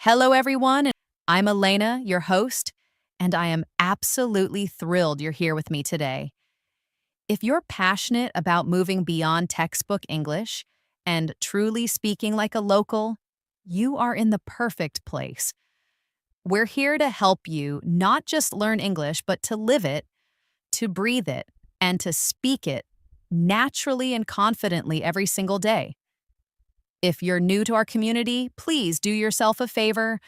Hello, everyone. I'm Elena, your host, and I am absolutely thrilled you're here with me today. If you're passionate about moving beyond textbook English and truly speaking like a local, you are in the perfect place. We're here to help you not just learn English, but to live it, to breathe it, and to speak it naturally and confidently every single day. If you're new to our community, please do yourself a favor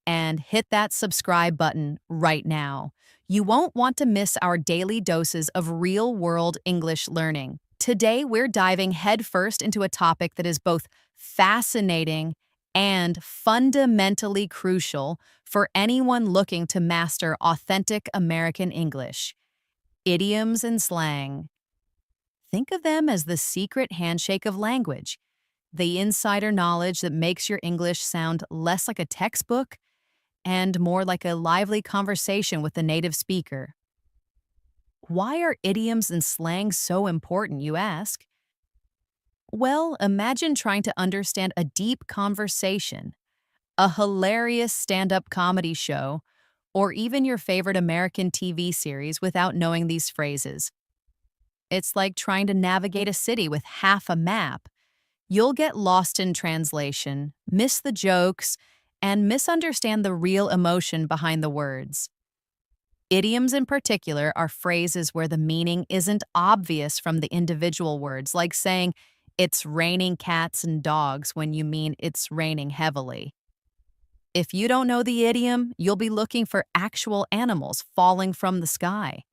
and hit that subscribe button right now. You won't want to miss our daily doses of real-world English learning. Today, we're diving headfirst into a topic that is both fascinating and fundamentally crucial for anyone looking to master authentic American English: idioms and slang. Think of them as the secret handshake of language, the insider knowledge that makes your English sound less like a textbook and more like a lively conversation with the native speaker. Why are idioms and slang so important, you ask? Well, imagine trying to understand a deep conversation, a hilarious stand-up comedy show, or even your favorite American TV series without knowing these phrases. It's like trying to navigate a city with half a map. You'll get lost in translation, miss the jokes, and misunderstand the real emotion behind the words. Idioms in particular are phrases where the meaning isn't obvious from the individual words, like saying, "It's raining cats and dogs," when you mean it's raining heavily. If you don't know the idiom, you'll be looking for actual animals falling from the sky.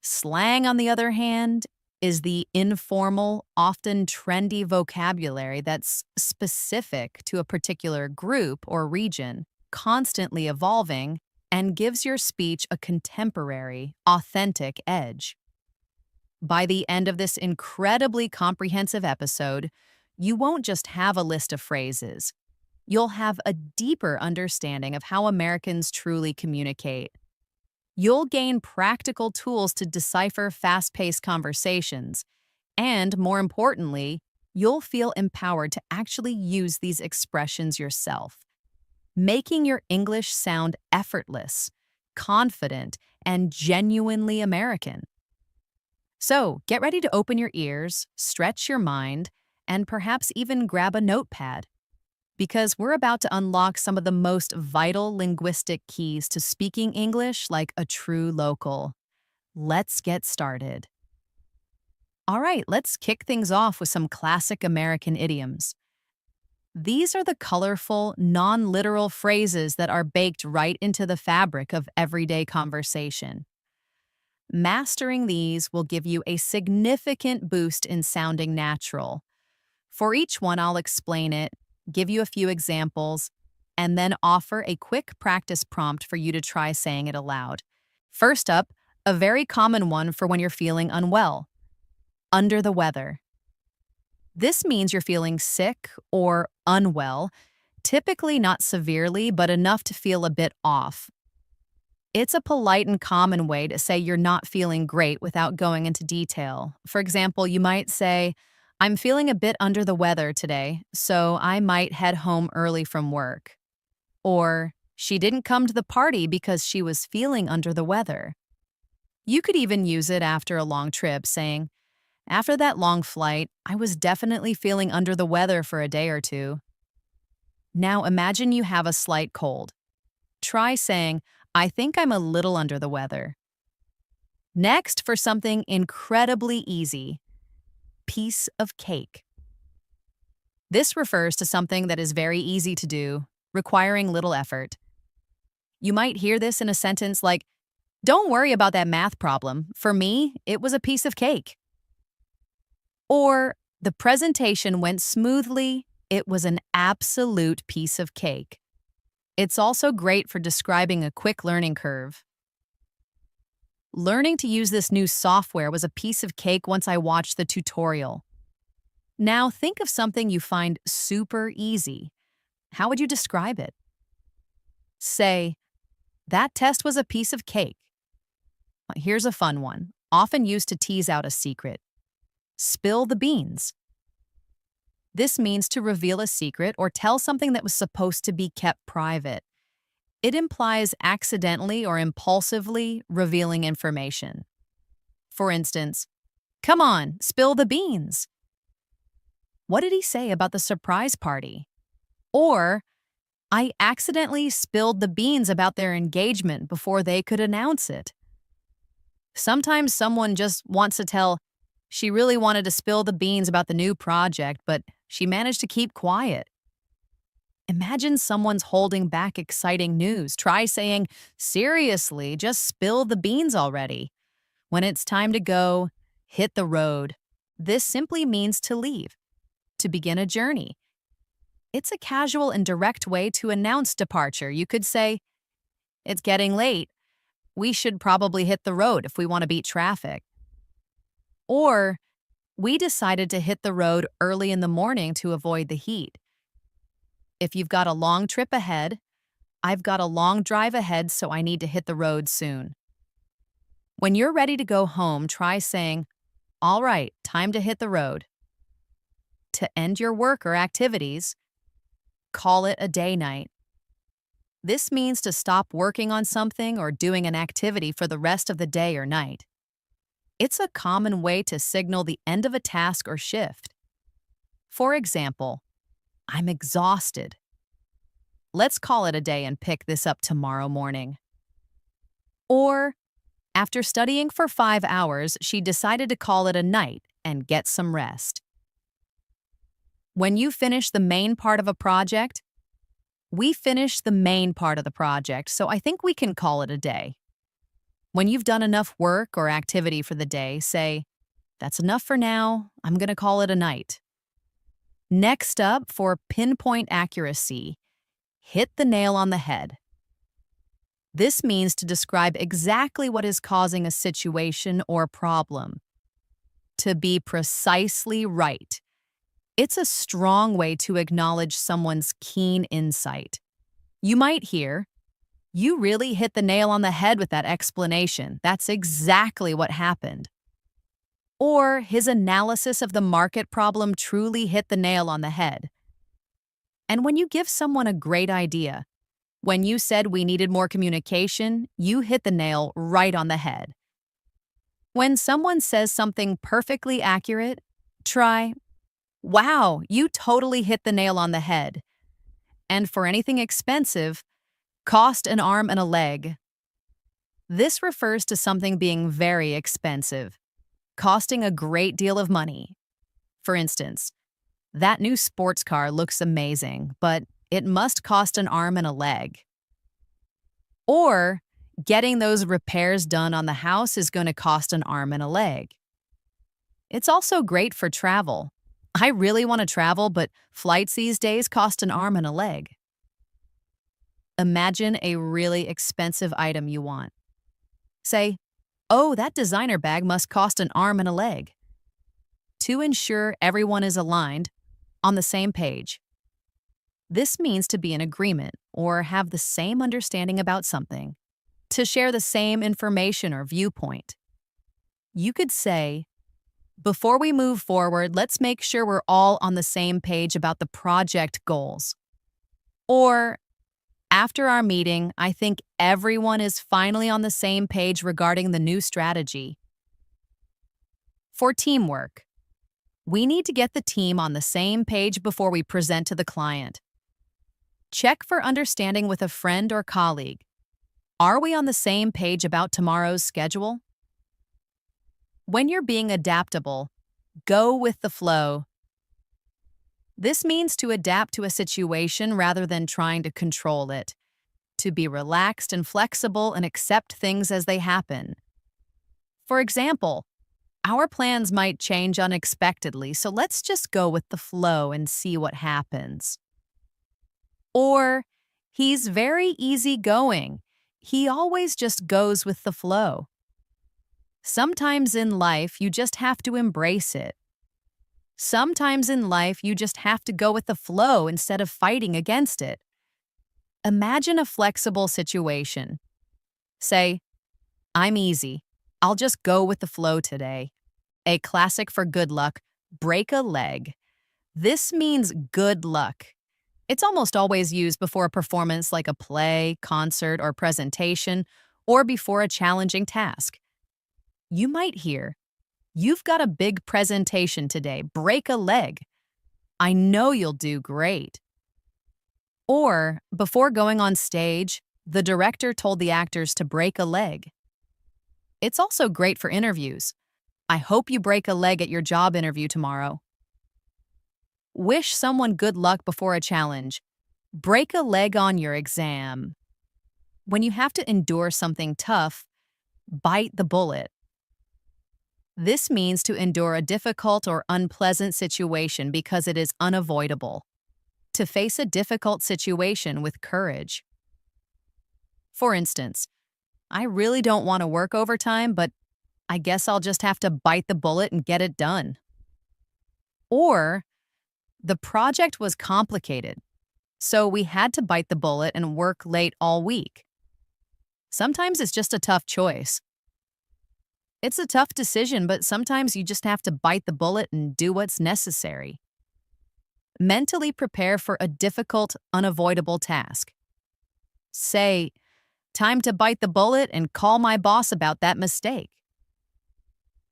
Slang, on the other hand, is the informal, often trendy vocabulary that's specific to a particular group or region, constantly evolving, and gives your speech a contemporary, authentic edge. By the end of this incredibly comprehensive episode, you won't just have a list of phrases. You'll have a deeper understanding of how Americans truly communicate. You'll gain practical tools to decipher fast-paced conversations, and more importantly, you'll feel empowered to actually use these expressions yourself, making your English sound effortless, confident, and genuinely American. So, get ready to open your ears, stretch your mind, and perhaps even grab a notepad, because we're about to unlock some of the most vital linguistic keys to speaking English like a true local. Let's get started. All right, let's kick things off with some classic American idioms. These are the colorful, non-literal phrases that are baked right into the fabric of everyday conversation. Mastering these will give you a significant boost in sounding natural. For each one, I'll explain it, give you a few examples, and then offer a quick practice prompt for you to try saying it aloud. First up, a very common one for when you're feeling unwell: under the weather. This means you're feeling sick or unwell, typically not severely, but enough to feel a bit off. It's a polite and common way to say you're not feeling great without going into detail. For example, you might say, "I'm feeling a bit under the weather today, so I might head home early from work." Or, "She didn't come to the party because she was feeling under the weather." You could even use it after a long trip, saying, "After that long flight, I was definitely feeling under the weather for a day or two." Now imagine you have a slight cold. Try saying, "I think I'm a little under the weather." Next, for something incredibly easy: piece of cake. This refers to something that is very easy to do, requiring little effort. You might hear this in a sentence like, "Don't worry about that math problem. For me, it was a piece of cake." Or, "The presentation went smoothly. It was an absolute piece of cake." It's also great for describing a quick learning curve. "Learning to use this new software was a piece of cake once I watched the tutorial." Now think of something you find super easy. How would you describe it? Say, "That test was a piece of cake." Here's a fun one, often used to tease out a secret: spill the beans. This means to reveal a secret or tell something that was supposed to be kept private. It implies accidentally or impulsively revealing information. For instance, "Come on, spill the beans." What did he say about the surprise party? Or, "I accidentally spilled the beans about their engagement before they could announce it." Sometimes someone just wants to tell, "She really wanted to spill the beans about the new project, but she managed to keep quiet." Imagine someone's holding back exciting news. Try saying, "Seriously, just spill the beans already." When it's time to go, hit the road. This simply means to leave, to begin a journey. It's a casual and direct way to announce departure. You could say, "It's getting late. We should probably hit the road if we want to beat traffic." Or, "We decided to hit the road early in the morning to avoid the heat." If you've got a long trip ahead, "I've got a long drive ahead, so I need to hit the road soon." When you're ready to go home, try saying, "All right, time to hit the road." To end your work or activities, call it a day night. This means to stop working on something or doing an activity for the rest of the day or night. It's a common way to signal the end of a task or shift. For example, "I'm exhausted. Let's call it a day and pick this up tomorrow morning." Or, "After studying for 5 hours, she decided to call it a night and get some rest." When you finish the main part of a project, "We finished the main part of the project, so I think we can call it a day." When you've done enough work or activity for the day, say, "That's enough for now. I'm going to call it a night." Next up, for pinpoint accuracy, hit the nail on the head. This means to describe exactly what is causing a situation or problem. To be precisely right. It's a strong way to acknowledge someone's keen insight. You might hear, "You really hit the nail on the head with that explanation. That's exactly what happened." Or, "His analysis of the market problem truly hit the nail on the head." And when you give someone a great idea, when you said we needed more communication, you hit the nail right on the head. When someone says something perfectly accurate, try, "Wow, you totally hit the nail on the head." And for anything expensive, cost an arm and a leg. This refers to something being very expensive, costing a great deal of money. For instance, "That new sports car looks amazing, but it must cost an arm and a leg." Or, "Getting those repairs done on the house is going to cost an arm and a leg." It's also great for travel. "I really want to travel, but flights these days cost an arm and a leg." Imagine a really expensive item you want. Say, "Oh, that designer bag must cost an arm and a leg." To ensure everyone is aligned, on the same page. This means to be in agreement or have the same understanding about something, to share the same information or viewpoint. You could say, "Before we move forward, let's make sure we're all on the same page about the project goals." Or, "After our meeting, I think everyone is finally on the same page regarding the new strategy." For teamwork, we need to get the team on the same page before we present to the client. Check for understanding with a friend or colleague. Are we on the same page about tomorrow's schedule? When you're being adaptable, go with the flow. This means to adapt to a situation rather than trying to control it, to be relaxed and flexible and accept things as they happen. For example, our plans might change unexpectedly, so let's just go with the flow and see what happens. Or, "He's very easygoing. He always just goes with the flow." Sometimes in life, you just have to embrace it. Sometimes in life, you just have to go with the flow instead of fighting against it. Imagine a flexible situation. Say, "I'm easy. I'll just go with the flow today." A classic for good luck, break a leg. This means good luck. It's almost always used before a performance like a play, concert, or presentation, or before a challenging task. You might hear, "You've got a big presentation today. Break a leg. I know you'll do great." Or, before going on stage, the director told the actors to break a leg. It's also great for interviews. "I hope you break a leg at your job interview tomorrow." Wish someone good luck before a challenge. "Break a leg on your exam." When you have to endure something tough, bite the bullet. This means to endure a difficult or unpleasant situation because it is unavoidable. To face a difficult situation with courage. For instance, "I really don't want to work overtime, but I guess I'll just have to bite the bullet and get it done." Or, "The project was complicated, so we had to bite the bullet and work late all week." Sometimes it's just a tough choice. It's a tough decision, but sometimes you just have to bite the bullet and do what's necessary. Mentally prepare for a difficult, unavoidable task. Say, "Time to bite the bullet and call my boss about that mistake."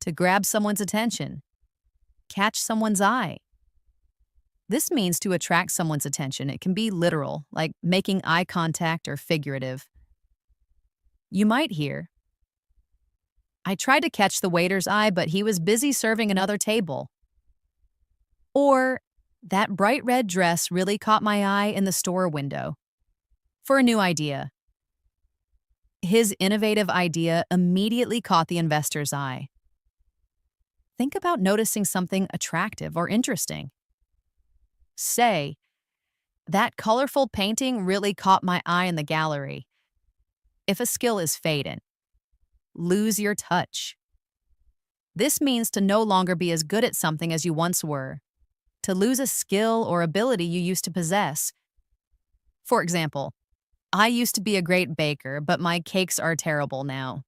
To grab someone's attention. Catch someone's eye. This means to attract someone's attention. It can be literal, like making eye contact, or figurative. You might hear, "I tried to catch the waiter's eye, but he was busy serving another table." Or, "That bright red dress really caught my eye in the store window." For a new idea. His innovative idea immediately caught the investor's eye. Think about noticing something attractive or interesting. Say, "That colorful painting really caught my eye in the gallery." If a skill is fading, lose your touch. This means to no longer be as good at something as you once were, to lose a skill or ability you used to possess. For example, "I used to be a great baker, but my cakes are terrible now."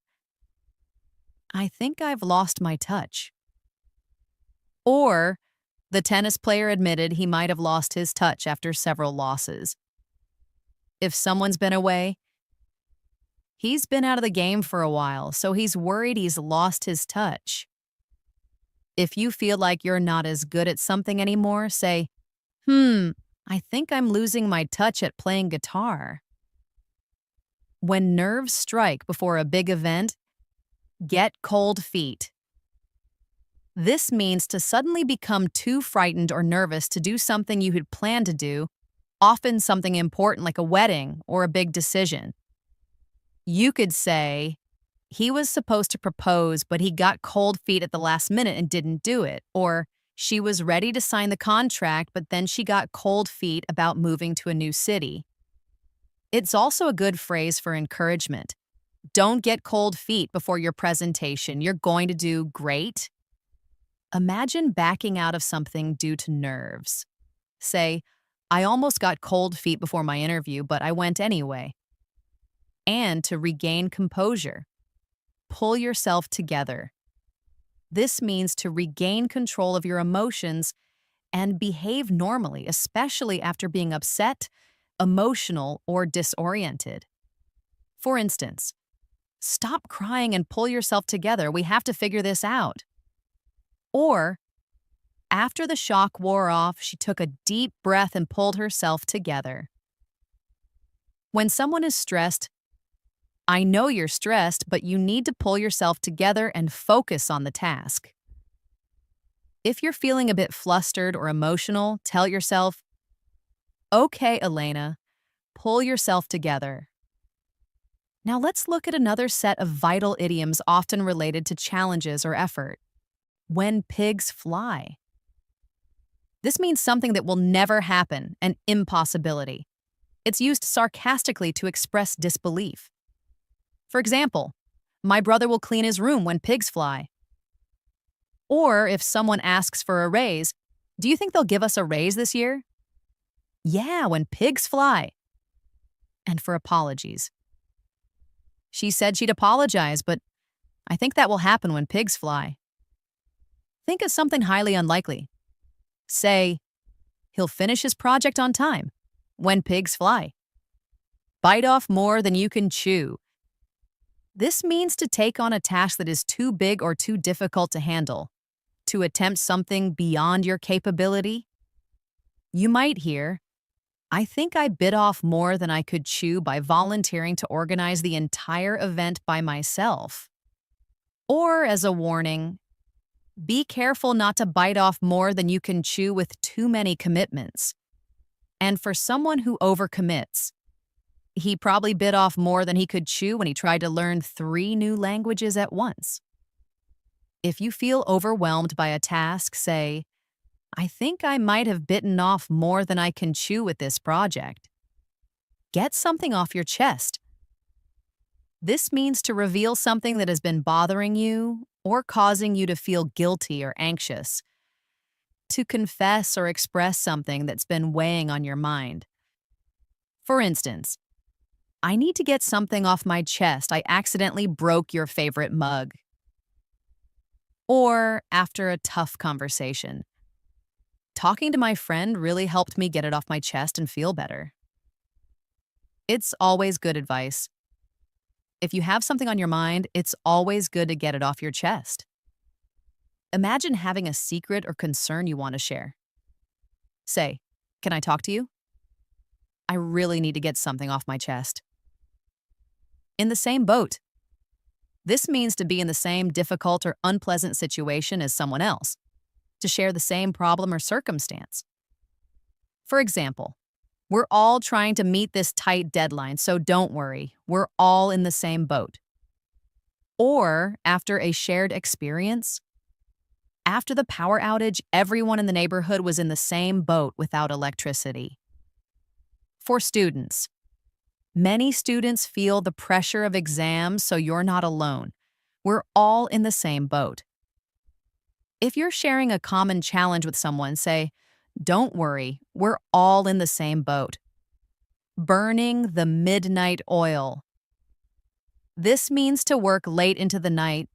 I think I've lost my touch. Or, the tennis player admitted he might have lost his touch after several losses. If someone's been away, he's been out of the game for a while, so he's worried he's lost his touch. If you feel like you're not as good at something anymore, say, "I think I'm losing my touch at playing guitar." When nerves strike before a big event, get cold feet. This means to suddenly become too frightened or nervous to do something you had planned to do, often something important like a wedding or a big decision. You could say, "He was supposed to propose, but he got cold feet at the last minute and didn't do it." Or, "She was ready to sign the contract, but then she got cold feet about moving to a new city." It's also a good phrase for encouragement. Don't get cold feet before your presentation. You're going to do great. Imagine backing out of something due to nerves. Say, "I almost got cold feet before my interview, but I went anyway." And to regain composure, pull yourself together. This means to regain control of your emotions and behave normally, especially after being upset, emotional, or disoriented. For instance, "Stop crying and pull yourself together. We have to figure this out." Or, "After the shock wore off, she took a deep breath and pulled herself together." When someone is stressed, "I know you're stressed, but you need to pull yourself together and focus on the task." If you're feeling a bit flustered or emotional, tell yourself, "Okay, Elena, pull yourself together." Now let's look at another set of vital idioms often related to challenges or effort. When pigs fly. This means something that will never happen, an impossibility. It's used sarcastically to express disbelief. For example, "My brother will clean his room when pigs fly." Or if someone asks for a raise, "Do you think they'll give us a raise this year?" "Yeah, when pigs fly." And for apologies. "She said she'd apologize, but I think that will happen when pigs fly." Think of something highly unlikely. Say, He'll finish his project on time. When pigs fly. Bite off more than you can chew. This means to take on a task that is too big or too difficult to handle. To attempt something beyond your capability. You might hear, I think I bit off more than I could chew by volunteering to organize the entire event by myself. Or as a warning, be careful not to bite off more than you can chew with too many commitments. And for someone who overcommits, he probably bit off more than he could chew when he tried to learn 3 new languages at once. If you feel overwhelmed by a task, say, I think I might have bitten off more than I can chew with this project. Get something off your chest. This means to reveal something that has been bothering you or causing you to feel guilty or anxious. To confess or express something that's been weighing on your mind. For instance, I need to get something off my chest. I accidentally broke your favorite mug. Or after a tough conversation. Talking to my friend really helped me get it off my chest and feel better. It's always good advice. If you have something on your mind, it's always good to get it off your chest. Imagine having a secret or concern you want to share. Say, can I talk to you? I really need to get something off my chest. In the same boat. This means to be in the same difficult or unpleasant situation as someone else, to share the same problem or circumstance. For example, we're all trying to meet this tight deadline, so don't worry, we're all in the same boat. Or after a shared experience, after the power outage, everyone in the neighborhood was in the same boat without electricity. For students, many students feel the pressure of exams, so you're not alone. We're all in the same boat. If you're sharing a common challenge with someone, say, don't worry, we're all in the same boat. Burning the midnight oil. This means to work late into the night,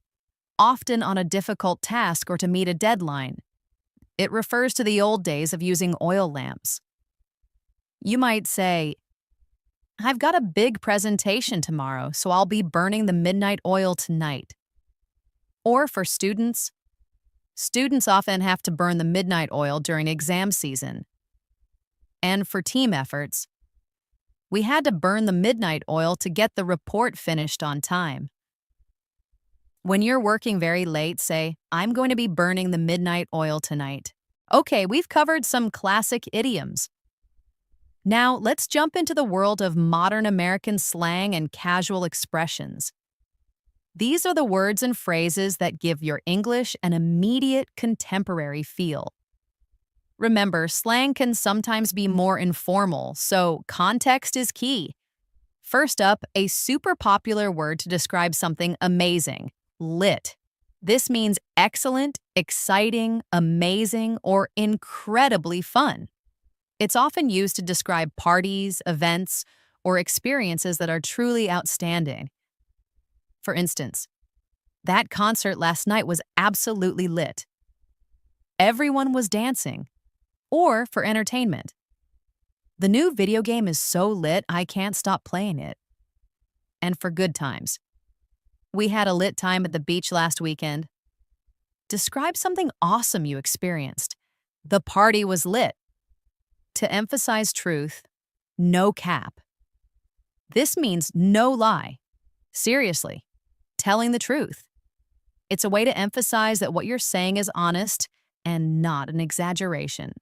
often on a difficult task or to meet a deadline. It refers to the old days of using oil lamps. You might say, I've got a big presentation tomorrow, so I'll be burning the midnight oil tonight. Or for students often have to burn the midnight oil during exam season. And for team efforts, we had to burn the midnight oil to get the report finished on time. When you're working very late, say, I'm going to be burning the midnight oil tonight. Okay, we've covered some classic idioms. Now, let's jump into the world of modern American slang and casual expressions. These are the words and phrases that give your English an immediate contemporary feel. Remember, slang can sometimes be more informal, so context is key. First up, a super popular word to describe something amazing, lit. This means excellent, exciting, amazing, or incredibly fun. It's often used to describe parties, events, or experiences that are truly outstanding. For instance, that concert last night was absolutely lit. Everyone was dancing. Or for entertainment. The new video game is so lit, I can't stop playing it. And for good times. We had a lit time at the beach last weekend. Describe something awesome you experienced. The party was lit. To emphasize truth, no cap. This means no lie. Seriously, telling the truth. It's a way to emphasize that what you're saying is honest and not an exaggeration.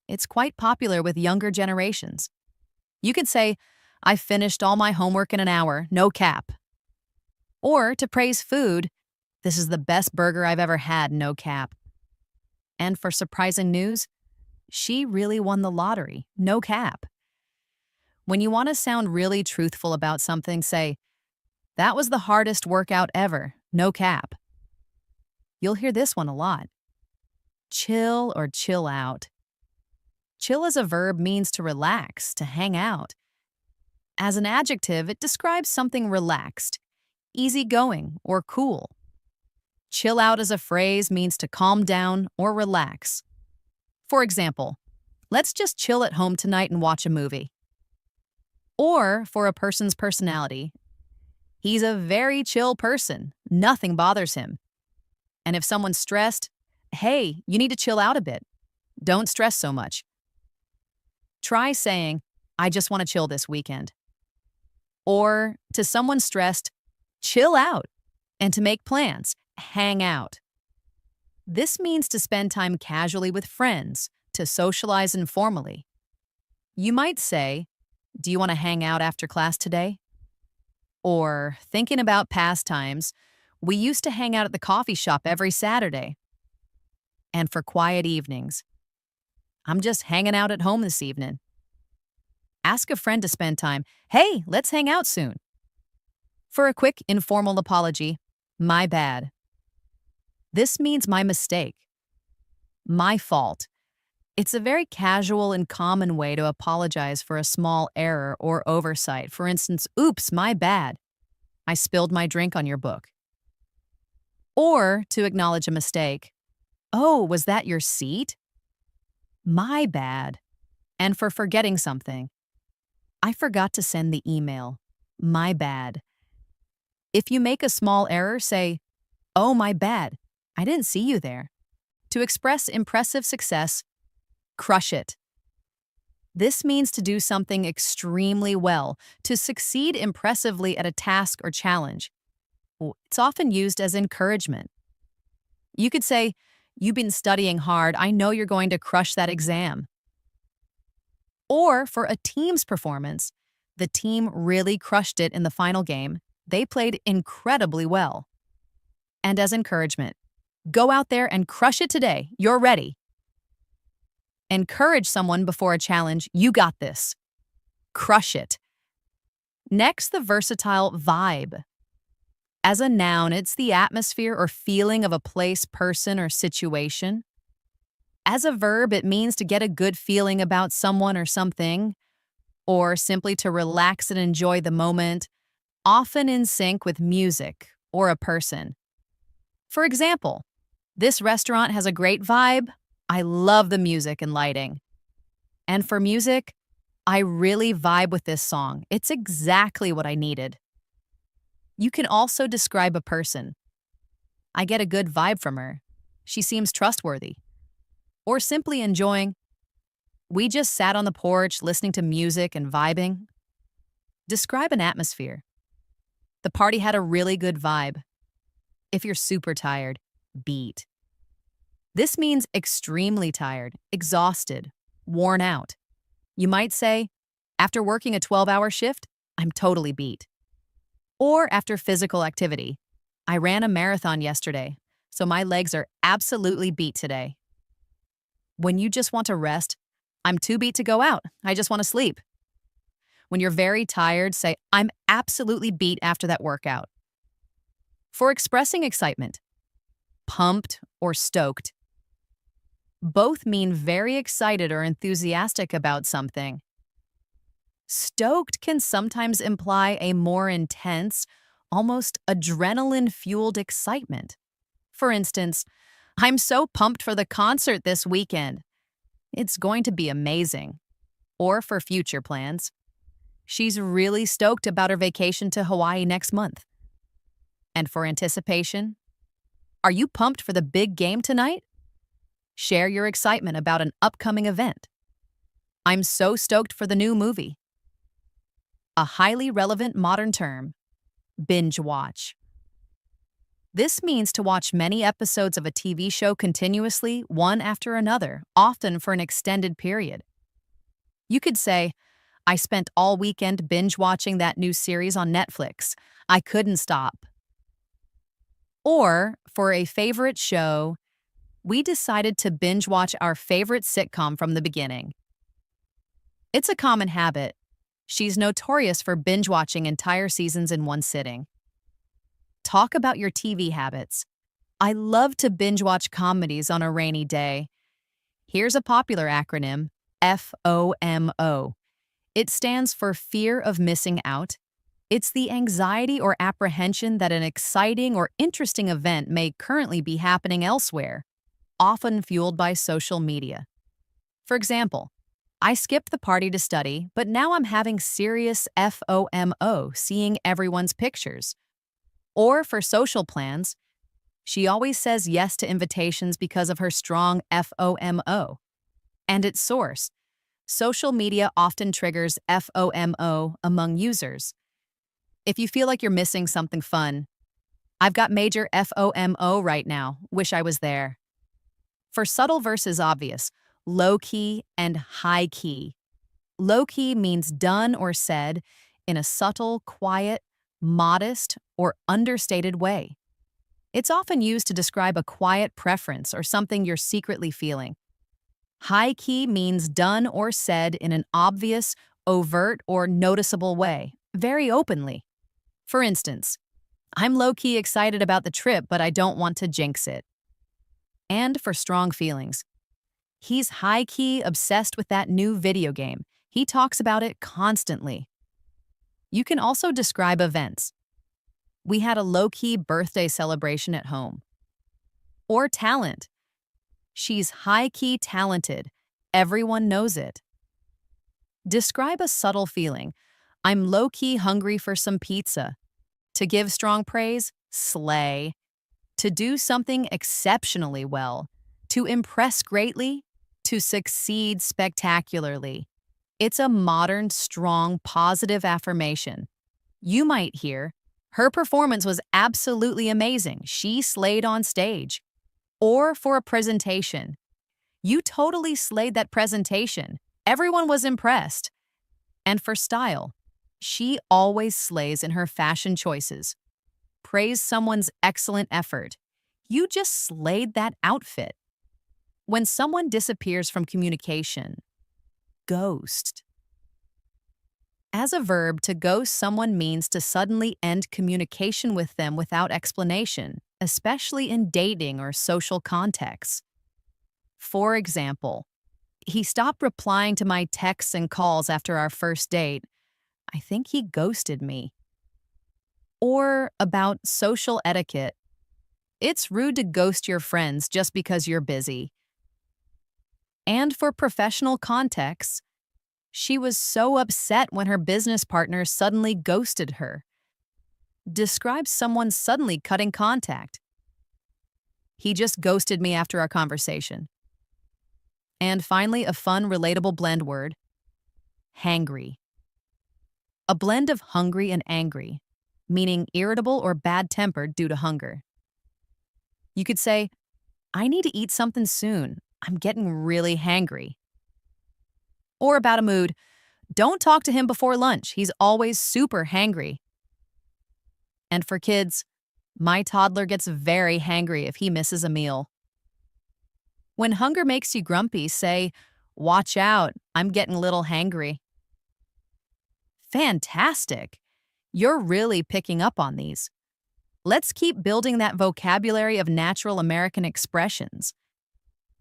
It's quite popular with younger generations. You could say, I finished all my homework in an hour, no cap. Or to praise food, this is the best burger I've ever had, no cap. And for surprising news, she really won the lottery, no cap. When you want to sound really truthful about something, say, that was the hardest workout ever, no cap. You'll hear this one a lot. Chill or chill out. Chill as a verb means to relax, to hang out. As an adjective, it describes something relaxed, easygoing, or cool. Chill out as a phrase means to calm down or relax. For example, let's just chill at home tonight and watch a movie. Or for a person's personality, he's a very chill person. Nothing bothers him. And if someone's stressed, hey, you need to chill out a bit. Don't stress so much. Try saying, I just want to chill this weekend. Or to someone stressed, chill out. And to make plans, hang out. This means to spend time casually with friends, to socialize informally. You might say, do you want to hang out after class today? Or, thinking about past times, we used to hang out at the coffee shop every Saturday. And for quiet evenings, I'm just hanging out at home this evening. Ask a friend to spend time. Hey, let's hang out soon. For a quick informal apology, my bad. This means my mistake. My fault. It's a very casual and common way to apologize for a small error or oversight. For instance, oops, my bad. I spilled my drink on your book. Or to acknowledge a mistake. Oh, was that your seat? My bad. And for forgetting something. I forgot to send the email. My bad. If you make a small error, say, oh, my bad. I didn't see you there. To express impressive success, crush it. This means to do something extremely well, to succeed impressively at a task or challenge. It's often used as encouragement. You could say, you've been studying hard. I know you're going to crush that exam. Or for a team's performance, the team really crushed it in the final game. They played incredibly well. And as encouragement, go out there and crush it today. You're ready. Encourage someone before a challenge. You got this. Crush it. Next, the versatile vibe. As a noun, it's the atmosphere or feeling of a place, person, or situation. As a verb, it means to get a good feeling about someone or something, or simply to relax and enjoy the moment, often in sync with music or a person. For example, this restaurant has a great vibe. I love the music and lighting. And for music, I really vibe with this song. It's exactly what I needed. You can also describe a person. I get a good vibe from her. She seems trustworthy. Or simply enjoying. We just sat on the porch listening to music and vibing. Describe an atmosphere. The party had a really good vibe. If you're super tired, beat. This means extremely tired, exhausted, worn out. You might say, after working a 12-hour shift, I'm totally beat. Or after physical activity, I ran a marathon yesterday, so my legs are absolutely beat today. When you just want to rest, I'm too beat to go out. I just want to sleep. When you're very tired, say, I'm absolutely beat after that workout. For expressing excitement, pumped or stoked. Both mean very excited or enthusiastic about something. Stoked can sometimes imply a more intense, almost adrenaline-fueled excitement. For instance, I'm so pumped for the concert this weekend. It's going to be amazing. Or for future plans. She's really stoked about her vacation to Hawaii next month. And for anticipation, are you pumped for the big game tonight? Share your excitement about an upcoming event. I'm so stoked for the new movie. A highly relevant modern term, binge watch. This means to watch many episodes of a TV show continuously, one after another, often for an extended period. You could say, I spent all weekend binge watching that new series on Netflix. I couldn't stop. Or, for a favorite show, we decided to binge watch our favorite sitcom from the beginning. It's a common habit. She's notorious for binge watching entire seasons in one sitting. Talk about your TV habits. I love to binge watch comedies on a rainy day. Here's a popular acronym, FOMO. It stands for fear of missing out. It's the anxiety or apprehension that an exciting or interesting event may currently be happening elsewhere, often fueled by social media. For example, I skipped the party to study, but now I'm having serious FOMO seeing everyone's pictures. Or for social plans, she always says yes to invitations because of her strong FOMO. And its source. Social media often triggers FOMO among users. If you feel like you're missing something fun, I've got major FOMO right now. Wish I was there. For subtle versus obvious, low key and high key. Low key means done or said in a subtle, quiet, modest, or understated way. It's often used to describe a quiet preference or something you're secretly feeling. High key means done or said in an obvious, overt, or noticeable way, very openly. For instance, I'm low-key excited about the trip, but I don't want to jinx it. And for strong feelings, he's high-key obsessed with that new video game. He talks about it constantly. You can also describe events. We had a low-key birthday celebration at home. Or talent. She's high-key talented. Everyone knows it. Describe a subtle feeling. I'm low-key hungry for some pizza. To give strong praise, slay. To do something exceptionally well. To impress greatly. To succeed spectacularly. It's a modern, strong, positive affirmation. You might hear, her performance was absolutely amazing. She slayed on stage. Or for a presentation. You totally slayed that presentation. Everyone was impressed. And for style, she always slays in her fashion choices. Praise someone's excellent effort. You just slayed that outfit. When someone disappears from communication, ghost. As a verb, to ghost someone means to suddenly end communication with them without explanation, especially in dating or social contexts. For example, he stopped replying to my texts and calls after our first date. I think he ghosted me. Or about social etiquette. It's rude to ghost your friends just because you're busy. And for professional contexts, she was so upset when her business partner suddenly ghosted her. Describe someone suddenly cutting contact. He just ghosted me after our conversation. And finally, a fun, relatable blend word, hangry. A blend of hungry and angry, meaning irritable or bad-tempered due to hunger. You could say, I need to eat something soon. I'm getting really hangry. Or about a mood, don't talk to him before lunch. He's always super hangry. And for kids, my toddler gets very hangry if he misses a meal. When hunger makes you grumpy, say, watch out, I'm getting a little hangry. Fantastic! You're really picking up on these. Let's keep building that vocabulary of natural American expressions.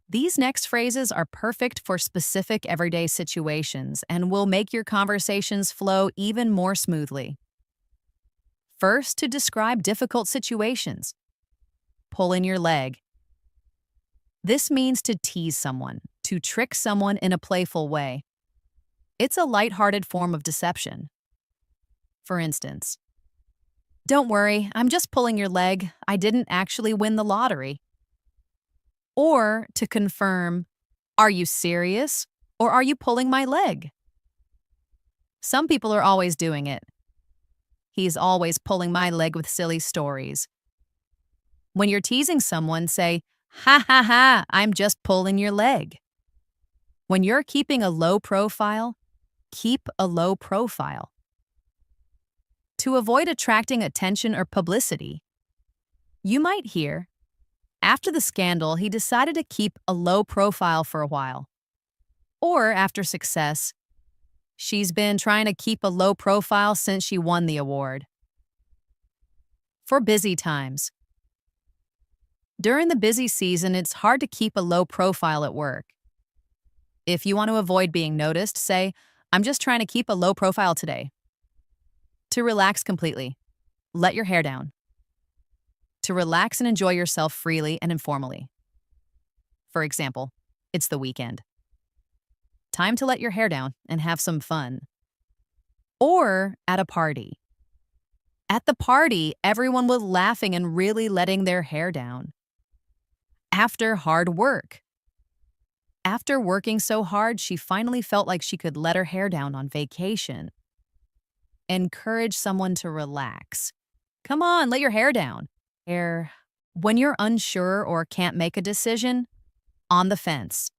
These next phrases are perfect for specific everyday situations and will make your conversations flow even more smoothly. First, to describe difficult situations. Pull in your leg. This means to tease someone, to trick someone in a playful way. It's a lighthearted form of deception. For instance, don't worry, I'm just pulling your leg. I didn't actually win the lottery. Or to confirm, are you serious or are you pulling my leg? Some people are always doing it. He's always pulling my leg with silly stories. When you're teasing someone, say, ha ha ha, I'm just pulling your leg. When you're keeping a low profile, keep a low profile. To avoid attracting attention or publicity, you might hear, after the scandal, he decided to keep a low profile for a while. Or after success, she's been trying to keep a low profile since she won the award. For busy times. During the busy season, it's hard to keep a low profile at work. If you want to avoid being noticed, say, I'm just trying to keep a low profile today. To relax completely, let your hair down. To relax and enjoy yourself freely and informally. For example, it's the weekend. time to let your hair down and have some fun. Or at a party. At the party, everyone was laughing and really letting their hair down. After hard work. After working so hard, she finally felt like she could let her hair down on vacation. Encourage someone to relax. Come on, let your hair down. When you're unsure or can't make a decision, on the fence.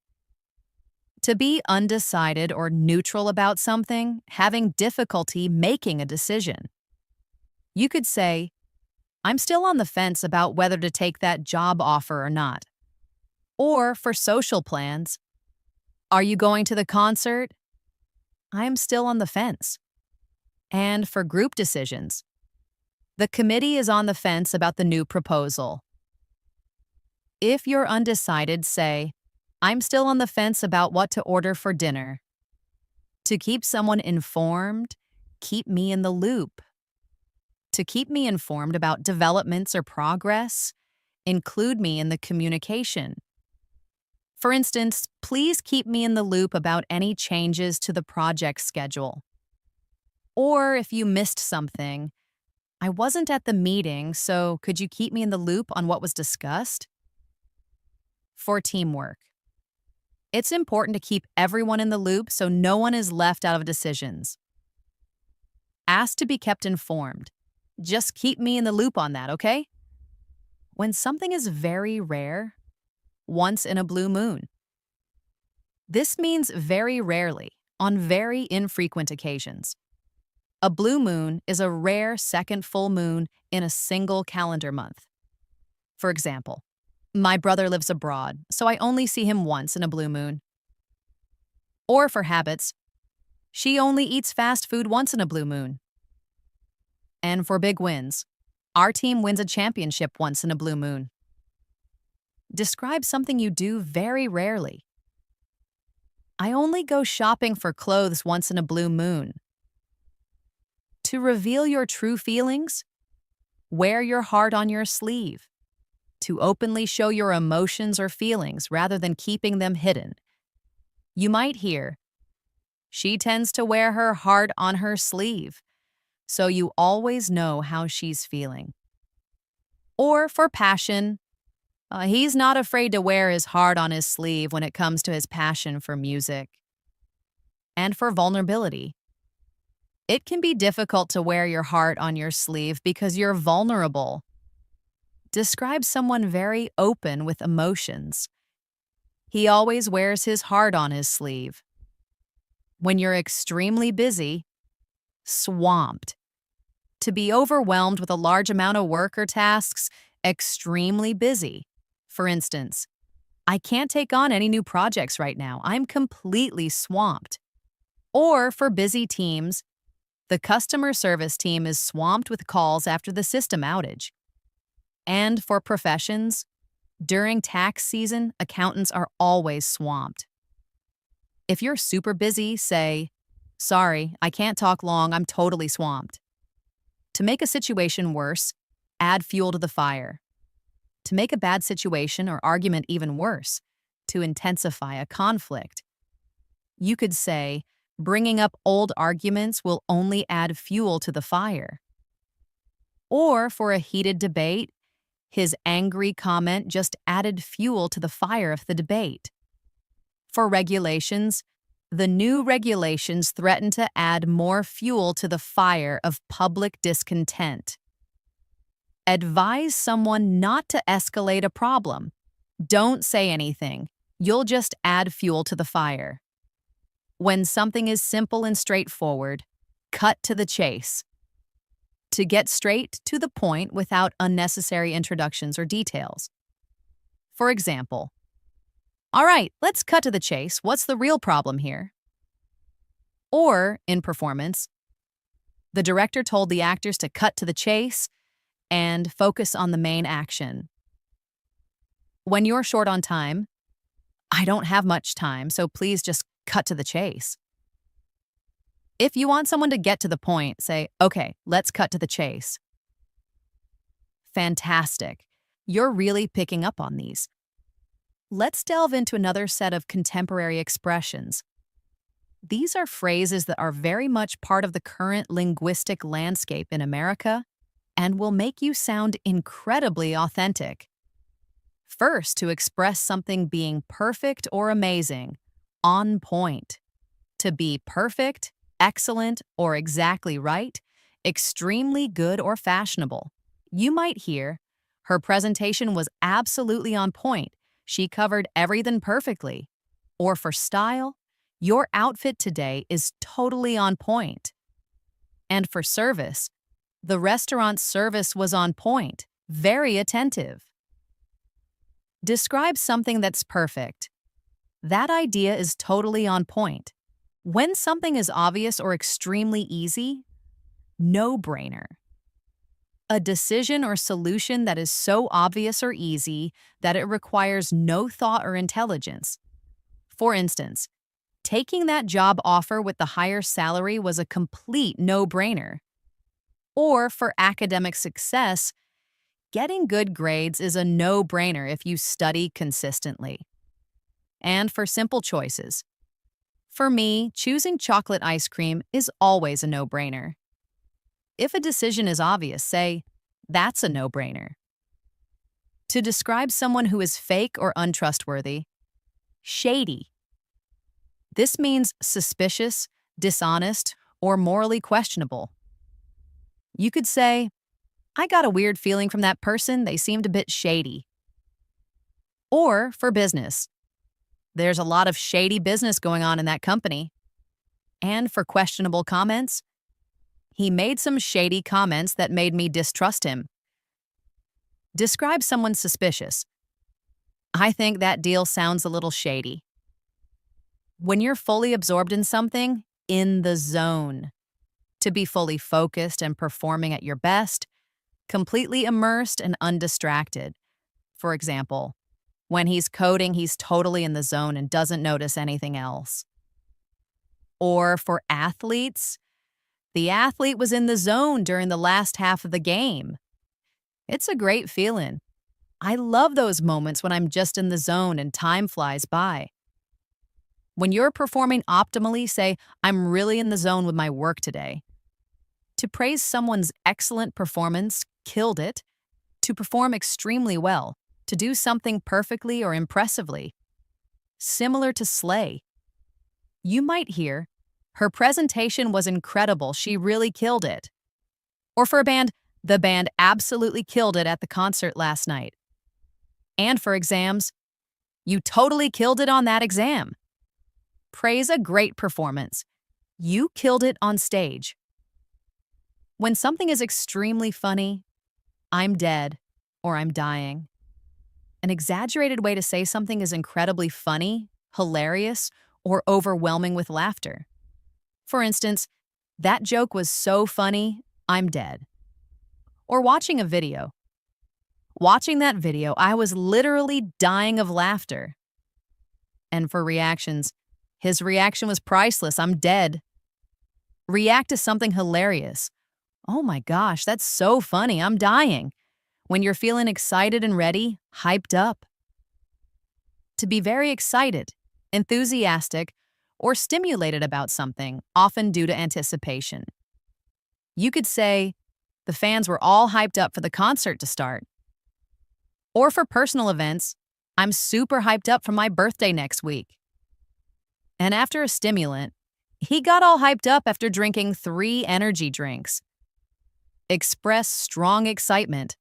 To be undecided or neutral about something, having difficulty making a decision. You could say, I'm still on the fence about whether to take that job offer or not. Or for social plans, are you going to the concert? I'm still on the fence. And for group decisions, the committee is on the fence about the new proposal. If you're undecided, say, I'm still on the fence about what to order for dinner. To keep someone informed, keep me in the loop. To keep me informed about developments or progress, include me in the communication. For instance, please keep me in the loop about any changes to the project schedule. Or if you missed something, I wasn't at the meeting, so could you keep me in the loop on what was discussed? For teamwork. It's important to keep everyone in the loop so no one is left out of decisions. Ask to be kept informed. Just keep me in the loop on that, okay? When something is very rare, once in a blue moon. This means very rarely, on very infrequent occasions. A blue moon is a rare second full moon in a single calendar month. For example, my brother lives abroad, so I only see him once in a blue moon. Or for habits, she only eats fast food once in a blue moon. And for big wins, our team wins a championship once in a blue moon. Describe something you do very rarely. I only go shopping for clothes once in a blue moon. To reveal your true feelings, wear your heart on your sleeve. To openly show your emotions or feelings rather than keeping them hidden. You might hear, she tends to wear her heart on her sleeve, so you always know how she's feeling. Or for passion, he's not afraid to wear his heart on his sleeve when it comes to his passion for music. And for vulnerability, it can be difficult to wear your heart on your sleeve because you're vulnerable. Describe someone very open with emotions. He always wears his heart on his sleeve. When you're extremely busy, swamped. To be overwhelmed with a large amount of work or tasks, extremely busy. For instance, I can't take on any new projects right now. I'm completely swamped. Or for busy teams, the customer service team is swamped with calls after the system outage. And for professions, during tax season, accountants are always swamped. If you're super busy, say, sorry, I can't talk long, I'm totally swamped. To make a situation worse, add fuel to the fire. To make a bad situation or argument even worse, to intensify a conflict. You could say, bringing up old arguments will only add fuel to the fire. Or for a heated debate, his angry comment just added fuel to the fire of the debate. For regulations, the new regulations threaten to add more fuel to the fire of public discontent. Advise someone not to escalate a problem. Don't say anything. You'll just add fuel to the fire. When something is simple and straightforward, cut to the chase. To get straight to the point without unnecessary introductions or details. For example, all right, let's cut to the chase. What's the real problem here? Or, in performance, the director told the actors to cut to the chase and focus on the main action. When you're short on time, I don't have much time, so please just cut to the chase. If you want someone to get to the point, say, okay, let's cut to the chase. Fantastic. You're really picking up on these. Let's delve into another set of contemporary expressions. These are phrases that are very much part of the current linguistic landscape in America and will make you sound incredibly authentic. First, to express something being perfect or amazing, on point. To be perfect, excellent, or exactly right, extremely good or fashionable. You might hear, her presentation was absolutely on point. She covered everything perfectly. Or for style, your outfit today is totally on point. And for service, the restaurant's service was on point, very attentive. Describe something that's perfect. That idea is totally on point. When something is obvious or extremely easy, no-brainer. A decision or solution that is so obvious or easy that it requires no thought or intelligence. For instance, taking that job offer with the higher salary was a complete no-brainer. Or for academic success, getting good grades is a no-brainer if you study consistently. And for simple choices, for me, choosing chocolate ice cream is always a no-brainer. If a decision is obvious, say, that's a no-brainer. To describe someone who is fake or untrustworthy, shady. This means suspicious, dishonest, or morally questionable. You could say, I got a weird feeling from that person, they seemed a bit shady. Or for business, there's a lot of shady business going on in that company. And for questionable comments, he made some shady comments that made me distrust him. Describe someone suspicious. I think that deal sounds a little shady. When you're fully absorbed in something, in the zone. To be fully focused and performing at your best, completely immersed and undistracted. For example, when he's coding, he's totally in the zone and doesn't notice anything else. Or for athletes, the athlete was in the zone during the last half of the game. It's a great feeling. I love those moments when I'm just in the zone and time flies by. When you're performing optimally, say, I'm really in the zone with my work today. To praise someone's excellent performance, killed it. To perform extremely well. To do something perfectly or impressively. Similar to slay. You might hear, her presentation was incredible, she really killed it. Or for a band, the band absolutely killed it at the concert last night. And for exams, you totally killed it on that exam. Praise a great performance. You killed it on stage. When something is extremely funny, I'm dead or I'm dying. An exaggerated way to say something is incredibly funny, hilarious, or overwhelming with laughter. For instance, that joke was so funny, I'm dead. Or watching a video. Watching that video, I was literally dying of laughter. And for reactions, his reaction was priceless, I'm dead. React to something hilarious. Oh my gosh, that's so funny, I'm dying. When you're feeling excited and ready, hyped up. To be very excited, enthusiastic, or stimulated about something, often due to anticipation. You could say, the fans were all hyped up for the concert to start. Or for personal events, I'm super hyped up for my birthday next week. And after a stimulant, he got all hyped up after drinking 3 energy drinks. Express strong excitement.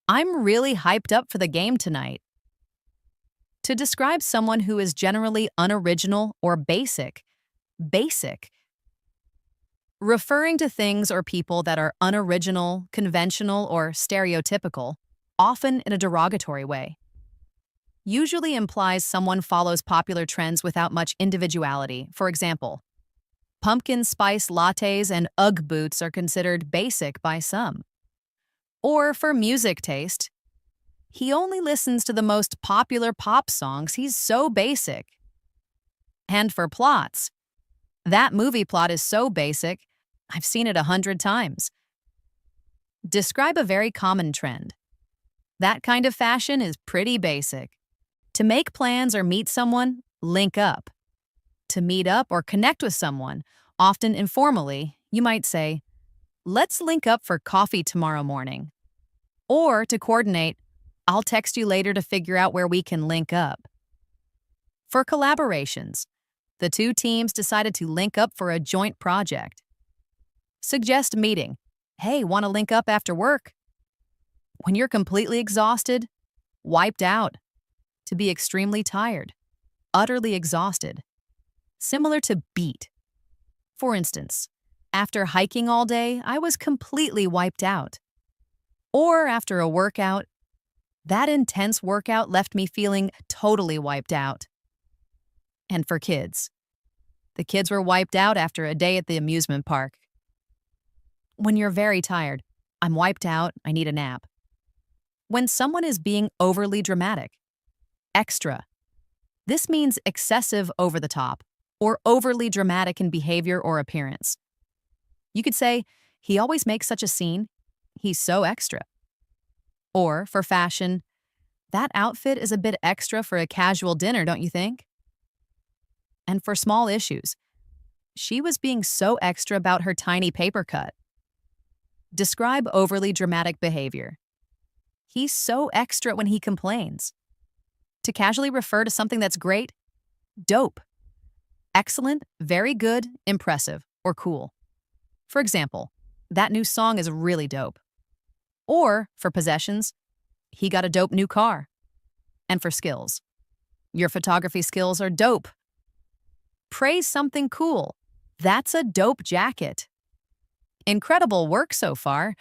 I'm really hyped up for the game tonight. To describe someone who is generally unoriginal or basic. Basic. Referring to things or people that are unoriginal, conventional, or stereotypical, often in a derogatory way. Usually implies someone follows popular trends without much individuality. For example, pumpkin spice lattes and Ugg boots are considered basic by some. Or for music taste, he only listens to the most popular pop songs, he's so basic. And for plots, that movie plot is so basic, I've seen it 100 times. Describe a very common trend. That kind of fashion is pretty basic. To make plans or meet someone, link up. To meet up or connect with someone, often informally, you might say, "Let's link up for coffee tomorrow morning." Or to coordinate, "I'll text you later to figure out where we can link up." For collaborations, the two teams decided to link up for a joint project. Suggest meeting. "Hey, want to link up after work?" When you're completely exhausted, wiped out. To be extremely tired, utterly exhausted. Similar to beat. For instance, after hiking all day, I was completely wiped out. Or after a workout, that intense workout left me feeling totally wiped out. And for kids, the kids were wiped out after a day at the amusement park. When you're very tired, "I'm wiped out, I need a nap." When someone is being overly dramatic, extra. This means excessive, over the top, or overly dramatic in behavior or appearance. You could say, "He always makes such a scene. He's so extra." Or, for fashion, "That outfit is a bit extra for a casual dinner, don't you think?" And for small issues, "She was being so extra about her tiny paper cut." Describe overly dramatic behavior. "He's so extra when he complains." To casually refer to something that's great, dope. Excellent, very good, impressive, or cool. For example, "That new song is really dope." Or, for possessions, "He got a dope new car." And for skills, "Your photography skills are dope." Praise something cool. "That's a dope jacket." Incredible work so far.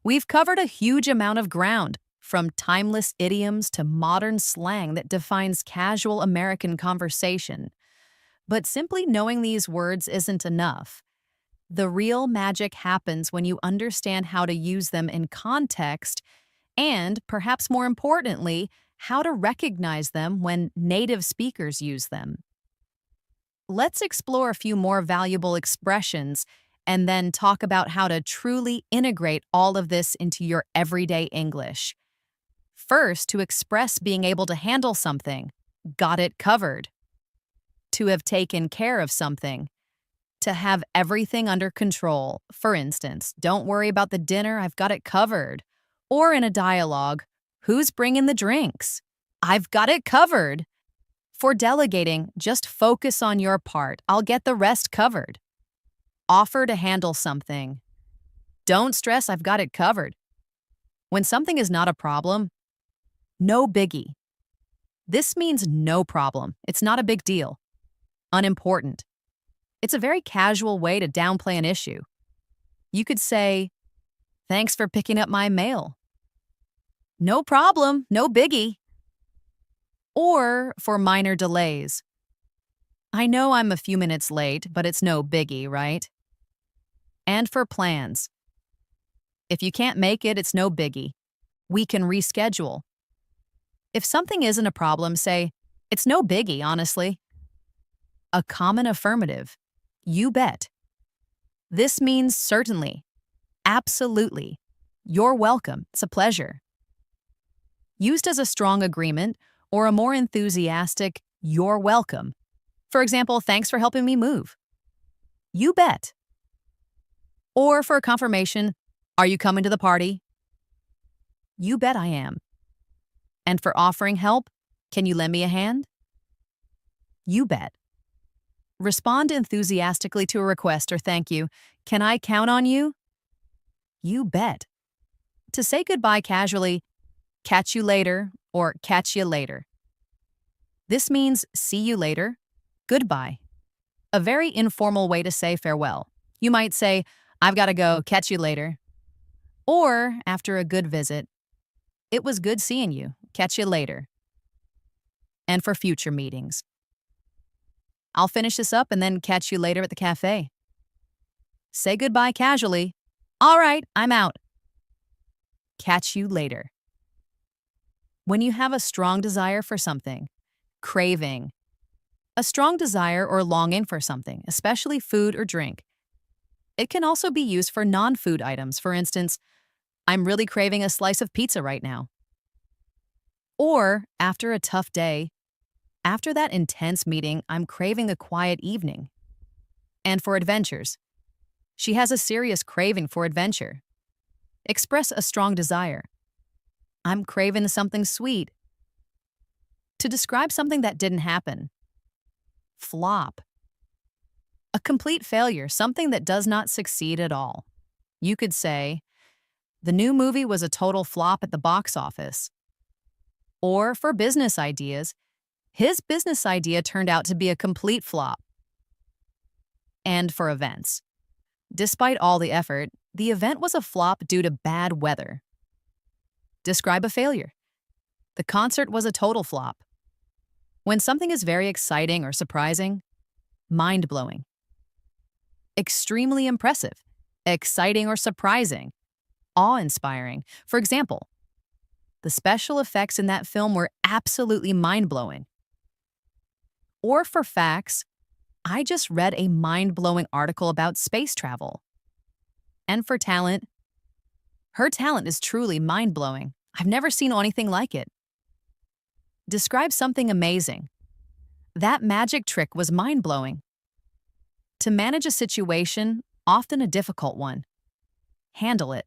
We've covered a huge amount of ground, from timeless idioms to modern slang that defines casual American conversation. But simply knowing these words isn't enough. The real magic happens when you understand how to use them in context and, perhaps more importantly, how to recognize them when native speakers use them. Let's explore a few more valuable expressions and then talk about how to truly integrate all of this into your everyday English. First, to express being able to handle something, "Got it covered." To have taken care of something, to have everything under control. For instance, "Don't worry about the dinner, I've got it covered." Or in a dialogue, "Who's bringing the drinks?" "I've got it covered." For delegating, just focus on your part, "I'll get the rest covered." Offer to handle something. "Don't stress, I've got it covered." When something is not a problem, no biggie. This means no problem. It's not a big deal. Unimportant. It's a very casual way to downplay an issue. You could say, "Thanks for picking up my mail." No problem, no biggie. Or for minor delays. "I know I'm a few minutes late, but it's no biggie, right?" And for plans. "If you can't make it, it's no biggie. We can reschedule." If something isn't a problem, say, "It's no biggie, honestly." A common affirmative. "You bet." This means certainly, absolutely, you're welcome, it's a pleasure. Used as a strong agreement or a more enthusiastic, "You're welcome." For example, "Thanks for helping me move." You bet. Or for confirmation, "Are you coming to the party?" You bet I am. And for offering help, "Can you lend me a hand?" You bet. Respond enthusiastically to a request or thank you. "Can I count on you?" You bet. To say goodbye casually, "Catch you later," or "Catch you later." This means see you later, goodbye. A very informal way to say farewell. You might say, "I've got to go, catch you later." Or, after a good visit, "It was good seeing you, catch you later." And for future meetings, "I'll finish this up and then catch you later at the cafe." Say goodbye casually. "All right, I'm out." Catch you later. When you have a strong desire for something, craving, a strong desire or longing for something, especially food or drink. It can also be used for non-food items. For instance, "I'm really craving a slice of pizza right now." Or, after a tough day, After that intense meeting, I'm craving a quiet evening. And for adventures, she has a serious craving for adventure. Express a strong desire. I'm craving something sweet. To describe something that didn't happen. Flop. A complete failure, something that does not succeed at all. You could say, the new movie was a total flop at the box office. Or for business ideas, his business idea turned out to be a complete flop. And for events, despite all the effort, the event was a flop due to bad weather. Describe a failure. The concert was a total flop. When something is very exciting or surprising, mind-blowing. Extremely impressive, exciting or surprising, awe-inspiring. For example, the special effects in that film were absolutely mind-blowing. Or for facts, I just read a mind-blowing article about space travel. And for talent, her talent is truly mind-blowing. I've never seen anything like it. Describe something amazing. That magic trick was mind-blowing. To manage a situation, often a difficult one. Handle it.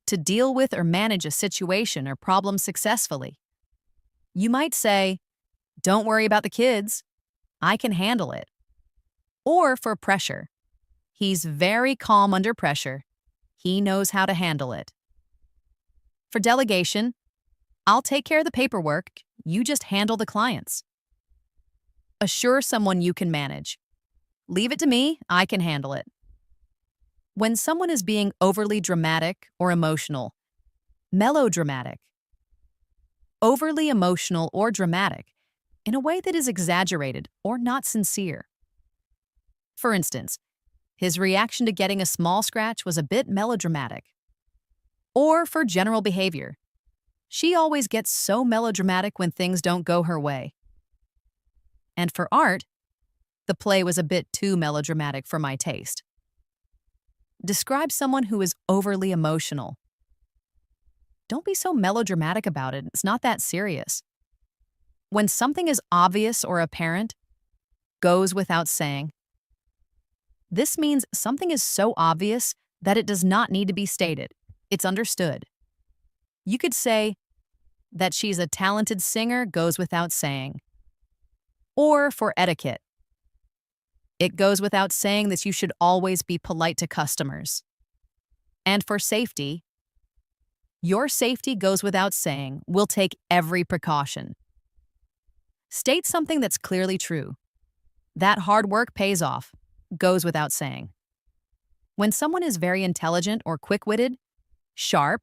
To deal with or manage a situation or problem successfully. You might say, don't worry about the kids. I can handle it. Or for pressure. He's very calm under pressure. He knows how to handle it. For delegation, I'll take care of the paperwork. You just handle the clients. Assure someone you can manage. Leave it to me. I can handle it. When someone is being overly dramatic or emotional, melodramatic. Overly emotional or dramatic in a way that is exaggerated or not sincere. For instance, his reaction to getting a small scratch was a bit melodramatic. Or for general behavior, she always gets so melodramatic when things don't go her way. And for art, the play was a bit too melodramatic for my taste. Describe someone who is overly emotional. Don't be so melodramatic about it. It's not that serious. When something is obvious or apparent, goes without saying. This means something is so obvious that it does not need to be stated. It's understood. You could say that she's a talented singer goes without saying. Or for etiquette, it goes without saying that you should always be polite to customers. And for safety, your safety goes without saying. We'll take every precaution. State something that's clearly true. That hard work pays off. Goes without saying. When someone is very intelligent or quick-witted, sharp,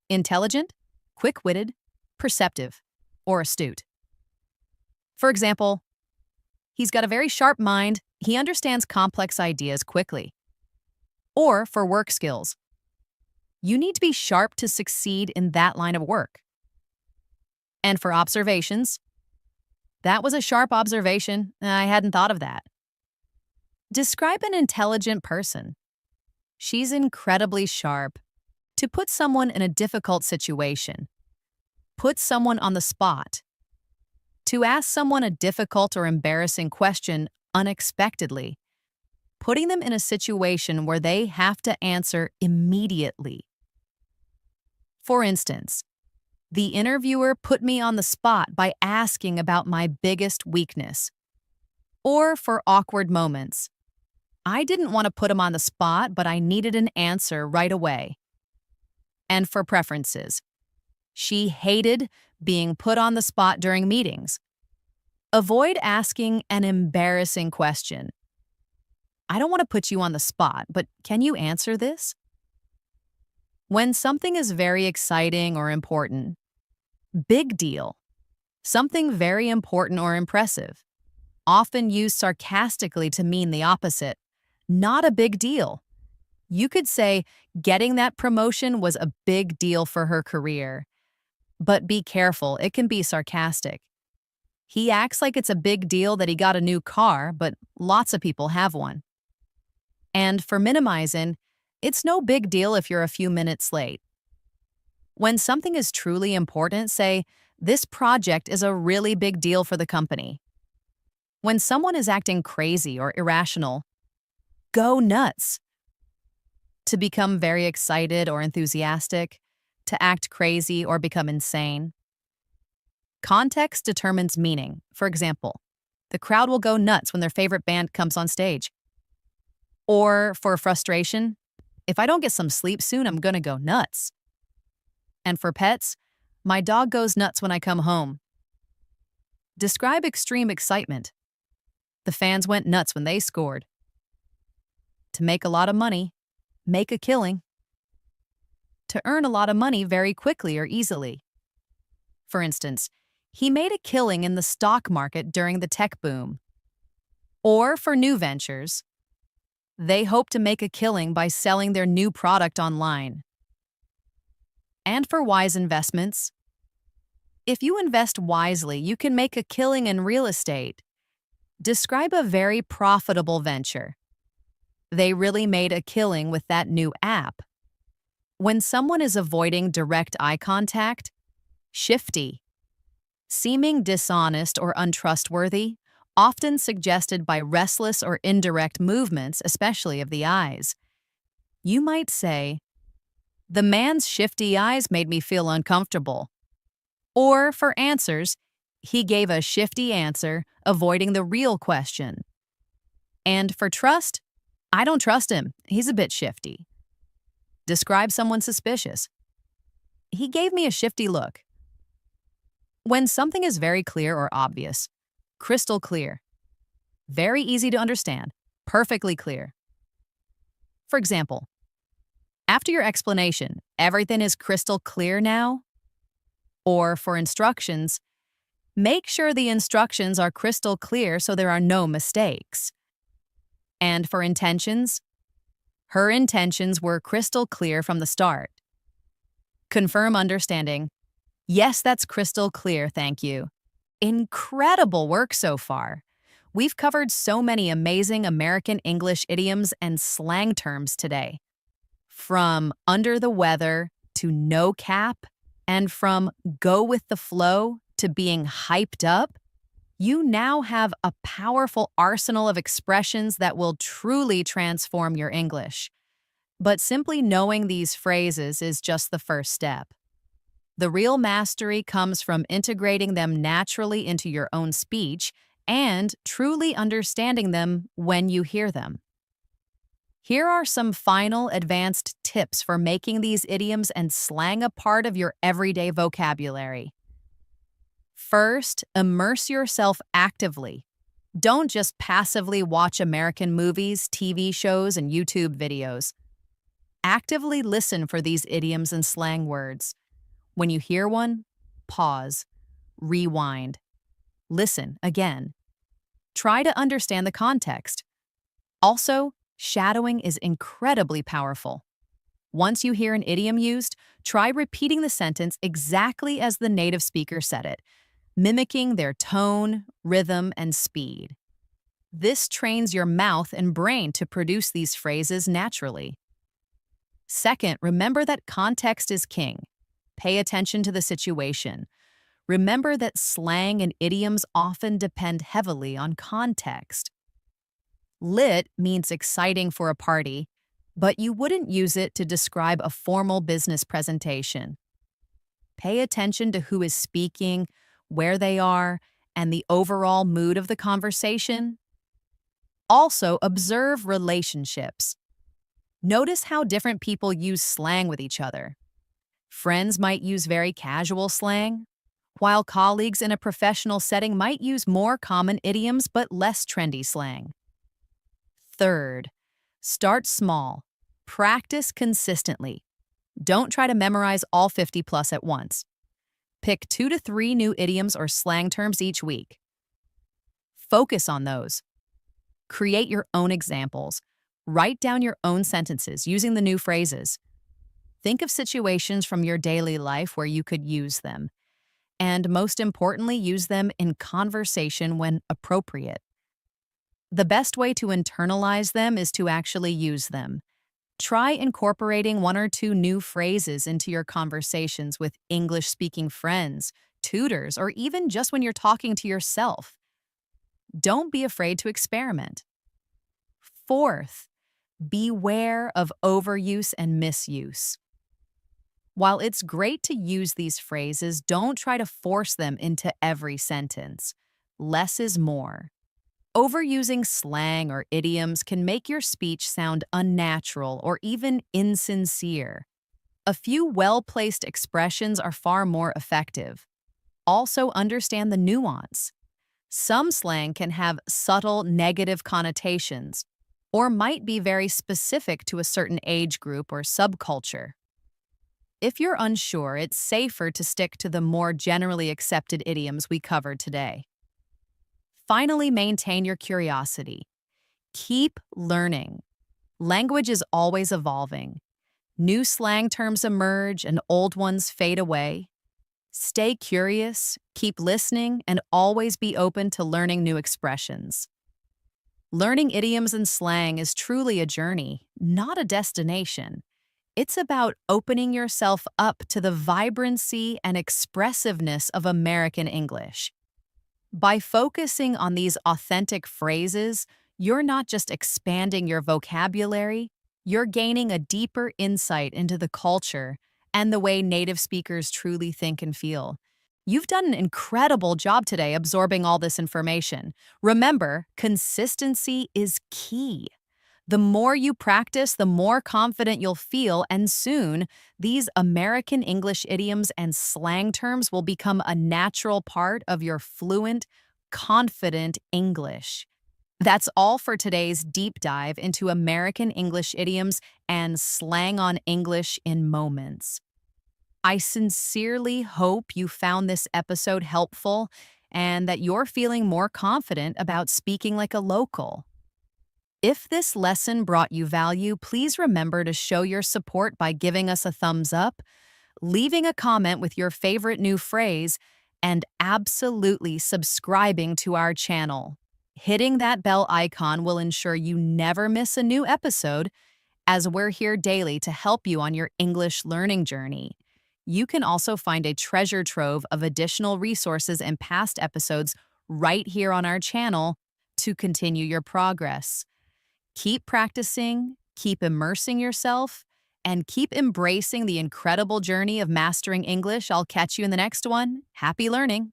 intelligent, quick-witted, perceptive, or astute. For example, he's got a very sharp mind. He understands complex ideas quickly. Or for work skills, you need to be sharp to succeed in that line of work. And for observations, that was a sharp observation. I hadn't thought of that. Describe an intelligent person. She's incredibly sharp. To put someone in a difficult situation. Put someone on the spot. To ask someone a difficult or embarrassing question unexpectedly. Putting them in a situation where they have to answer immediately. For instance, the interviewer put me on the spot by asking about my biggest weakness. Or for awkward moments. I didn't want to put him on the spot, but I needed an answer right away. And for preferences, she hated being put on the spot during meetings. Avoid asking an embarrassing question. I don't want to put you on the spot, but can you answer this? When something is very exciting or important, big deal. Something very important or impressive. Often used sarcastically to mean the opposite. Not a big deal. You could say getting that promotion was a big deal for her career. But be careful, it can be sarcastic. He acts like it's a big deal that he got a new car, but lots of people have one. And for minimizing, it's no big deal if you're a few minutes late. When something is truly important, say, This project is a really big deal for the company. When someone is acting crazy or irrational, go nuts. To become very excited or enthusiastic, to act crazy or become insane. Context determines meaning. For example, the crowd will go nuts when their favorite band comes on stage. Or for frustration, if I don't get some sleep soon, I'm gonna go nuts. And for pets, my dog goes nuts when I come home. Describe extreme excitement. The fans went nuts when they scored. To make a lot of money, make a killing. To earn a lot of money very quickly or easily. For instance, he made a killing in the stock market during the tech boom. Or for new ventures, they hope to make a killing by selling their new product online. And for wise investments, if you invest wisely, you can make a killing in real estate. Describe a very profitable venture. They really made a killing with that new app. When someone is avoiding direct eye contact, shifty. Seeming dishonest or untrustworthy, often suggested by restless or indirect movements, especially of the eyes. You might say, "The man's shifty eyes made me feel uncomfortable." Or for answers, "He gave a shifty answer, avoiding the real question." And for trust, "I don't trust him. He's a bit shifty." Describe someone suspicious. "He gave me a shifty look." When something is very clear or obvious, crystal clear. Very easy to understand, perfectly clear. For example, after your explanation, everything is crystal clear now? Or for instructions, make sure the instructions are crystal clear so there are no mistakes. And for intentions, her intentions were crystal clear from the start. Confirm understanding. Yes, that's crystal clear, thank you. Incredible work so far. We've covered so many amazing American English idioms and slang terms today. From under the weather to no cap, and from go with the flow to being hyped up, you now have a powerful arsenal of expressions that will truly transform your English. But simply knowing these phrases is just the first step. The real mastery comes from integrating them naturally into your own speech and truly understanding them when you hear them. Here are some final advanced tips for making these idioms and slang a part of your everyday vocabulary. First, immerse yourself actively. Don't just passively watch American movies, TV shows, and YouTube videos. Actively listen for these idioms and slang words. When you hear one, pause, rewind, listen again. Try to understand the context. Also, shadowing is incredibly powerful. Once you hear an idiom used, try repeating the sentence exactly as the native speaker said it, mimicking their tone, rhythm, and speed. This trains your mouth and brain to produce these phrases naturally. Second, remember that context is king. Pay attention to the situation. Remember that slang and idioms often depend heavily on context. Lit means exciting for a party, but you wouldn't use it to describe a formal business presentation. Pay attention to who is speaking, where they are, and the overall mood of the conversation. Also, observe relationships. Notice how different people use slang with each other. Friends might use very casual slang, while colleagues in a professional setting might use more common idioms but less trendy slang. Third, start small. Practice consistently. Don't try to memorize all 50 plus at once. Pick 2 to 3 new idioms or slang terms each week. Focus on those. Create your own examples. Write down your own sentences using the new phrases. Think of situations from your daily life where you could use them. And most importantly, use them in conversation when appropriate. The best way to internalize them is to actually use them. Try incorporating 1 or 2 new phrases into your conversations with English-speaking friends, tutors, or even just when you're talking to yourself. Don't be afraid to experiment. Fourth, beware of overuse and misuse. While it's great to use these phrases, don't try to force them into every sentence. Less is more. Overusing slang or idioms can make your speech sound unnatural or even insincere. A few well-placed expressions are far more effective. Also, understand the nuance. Some slang can have subtle negative connotations or might be very specific to a certain age group or subculture. If you're unsure, it's safer to stick to the more generally accepted idioms we covered today. Finally, maintain your curiosity. Keep learning. Language is always evolving. New slang terms emerge and old ones fade away. Stay curious, keep listening, and always be open to learning new expressions. Learning idioms and slang is truly a journey, not a destination. It's about opening yourself up to the vibrancy and expressiveness of American English. By focusing on these authentic phrases, you're not just expanding your vocabulary, you're gaining a deeper insight into the culture and the way native speakers truly think and feel. You've done an incredible job today absorbing all this information. Remember, consistency is key. The more you practice, the more confident you'll feel, and soon, these American English idioms and slang terms will become a natural part of your fluent, confident English. That's all for today's deep dive into American English idioms and slang on English in moments. I sincerely hope you found this episode helpful and that you're feeling more confident about speaking like a local. If this lesson brought you value, please remember to show your support by giving us a thumbs up, leaving a comment with your favorite new phrase, and absolutely subscribing to our channel. Hitting that bell icon will ensure you never miss a new episode, as we're here daily to help you on your English learning journey. You can also find a treasure trove of additional resources and past episodes right here on our channel to continue your progress. Keep practicing, keep immersing yourself, and keep embracing the incredible journey of mastering English. I'll catch you in the next one. Happy learning!